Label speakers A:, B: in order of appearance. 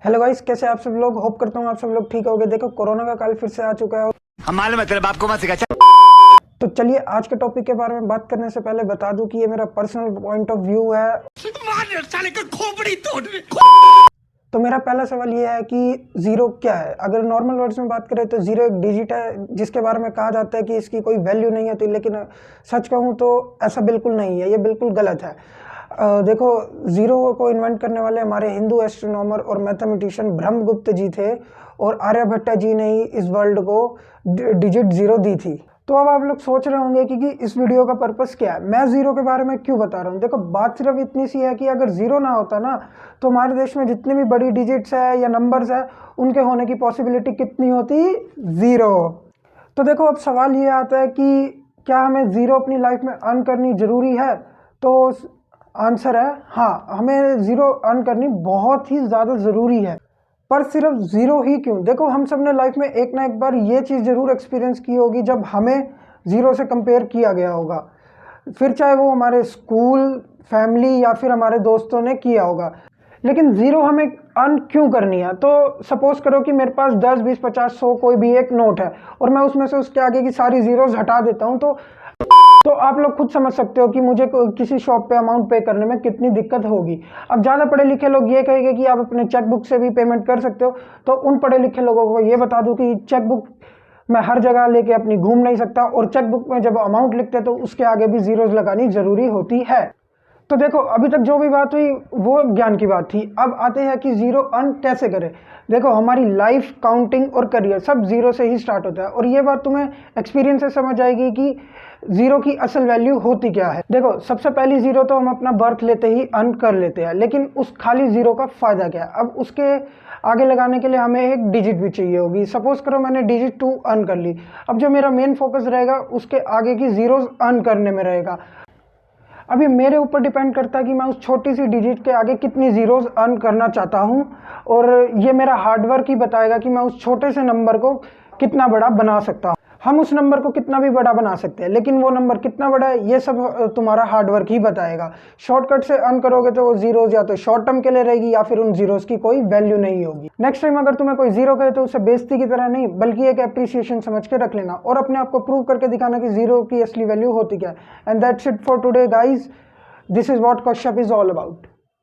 A: Hello guys, कैसे आप सब लोग। होप करता हूँ आप सब लोग ठीक होगे। देखो, कोरोना का काल फिर से आ चुका है।
B: हम मालूम है तेरे बाप को मत सिखा।
A: तो चलिए आज के टॉपिक के बारे में बात करने से पहले बता दूं कि ये मेरा पर्सनल पॉइंट ऑफ व्यू है।
B: साले का खोपड़ी तोड़।
A: तो मेरा पहला सवाल ये है कि जीरो क्या है। अगर नॉर्मल वर्ड्स में बात करें तो जीरो एक डिजिट है जिसके बारे में कहा जाता है कि इसकी कोई वैल्यू नहीं होती, लेकिन सच कहूँ तो ऐसा बिल्कुल नहीं है, ये बिल्कुल गलत है। देखो, जीरो को इन्वेंट करने वाले हमारे हिंदू एस्ट्रोनॉमर और मैथमेटिशियन ब्रह्मगुप्त जी थे, और आर्यभट्ट जी ने ही इस वर्ल्ड को डिजिट जीरो दी थी। तो अब आप लोग सोच रहे होंगे कि इस वीडियो का पर्पस क्या है, मैं जीरो के बारे में क्यों बता रहा हूँ। देखो, बात सिर्फ इतनी सी है कि अगर जीरो ना होता ना तो हमारे देश में जितनी भी बड़ी डिजिट्स है या नंबर्स है उनके होने की पॉसिबिलिटी कितनी होती, जीरो। तो देखो, अब सवाल ये आता है कि क्या हमें जीरो अपनी लाइफ में अर्न करनी जरूरी है। तो आंसर है हाँ, हमें जीरो अर्न करनी बहुत ही ज़्यादा ज़रूरी है। पर सिर्फ जीरो ही क्यों। देखो, हम सब ने लाइफ में एक ना एक बार ये चीज़ ज़रूर एक्सपीरियंस की होगी जब हमें ज़ीरो से कंपेयर किया गया होगा, फिर चाहे वो हमारे स्कूल, फैमिली या फिर हमारे दोस्तों ने किया होगा। लेकिन ज़ीरो हमें अर्न क्यों करनी है। तो सपोज करो कि मेरे पास 10, 20, 50, 100 कोई भी एक नोट है और मैं उसमें से उसके आगे की सारी ज़ीरोज़ हटा देता हूँ। तो आप लोग खुद समझ सकते हो कि मुझे किसी शॉप पे अमाउंट पे करने में कितनी दिक्कत होगी। अब ज़्यादा पढ़े लिखे लोग ये कहेंगे कि आप अपने चेकबुक से भी पेमेंट कर सकते हो। तो उन पढ़े लिखे लोगों को ये बता दूं कि चेकबुक मैं हर जगह लेके अपनी घूम नहीं सकता, और चेकबुक में जब अमाउंट लिखते हैं तो उसके आगे भी जीरोज लगानी ज़रूरी होती है। तो देखो, अभी तक जो भी बात हुई वो ज्ञान की बात थी। अब आते हैं कि जीरो अर्न कैसे करें। देखो, हमारी लाइफ, काउंटिंग और करियर सब जीरो से ही स्टार्ट होता है, और ये बात तुम्हें एक्सपीरियंस से समझ आएगी कि जीरो की असल वैल्यू होती क्या है। देखो, सबसे पहली जीरो तो हम अपना बर्थ लेते ही अर्न कर लेते हैं, लेकिन उस खाली जीरो का फायदा क्या है। अब उसके आगे लगाने के लिए हमें एक डिजिट भी चाहिए होगी। सपोज करो मैंने डिजिट 2 अर्न कर ली। अब जो मेरा मेन फोकस रहेगा उसके आगे की जीरोज अर्न करने में रहेगा। अभी मेरे ऊपर डिपेंड करता है कि मैं उस छोटी सी डिजिट के आगे कितनी जीरोज अर्न करना चाहता हूं, और ये मेरा हार्डवर्क ही बताएगा कि मैं उस छोटे से नंबर को कितना बड़ा बना सकता हूं। हम उस नंबर को कितना भी बड़ा बना सकते हैं, लेकिन वो नंबर कितना बड़ा है ये सब तुम्हारा हार्डवर्क ही बताएगा। शॉर्टकट से अर्न करोगे तो वो जीरोज या तो शॉर्ट टर्म के लिए रहेगी या फिर उन जीरोज की कोई वैल्यू नहीं होगी। नेक्स्ट टाइम अगर तुम्हें कोई जीरो कहे तो उसे बेइज्जती की तरह नहीं, बल्कि एक एप्रिसिएशन समझ के रख लेना, और अपने आप को प्रूव करके दिखाना कि जीरो की असली वैल्यू होती क्या है। And that's it for today guys. This is what Kashyap is all about.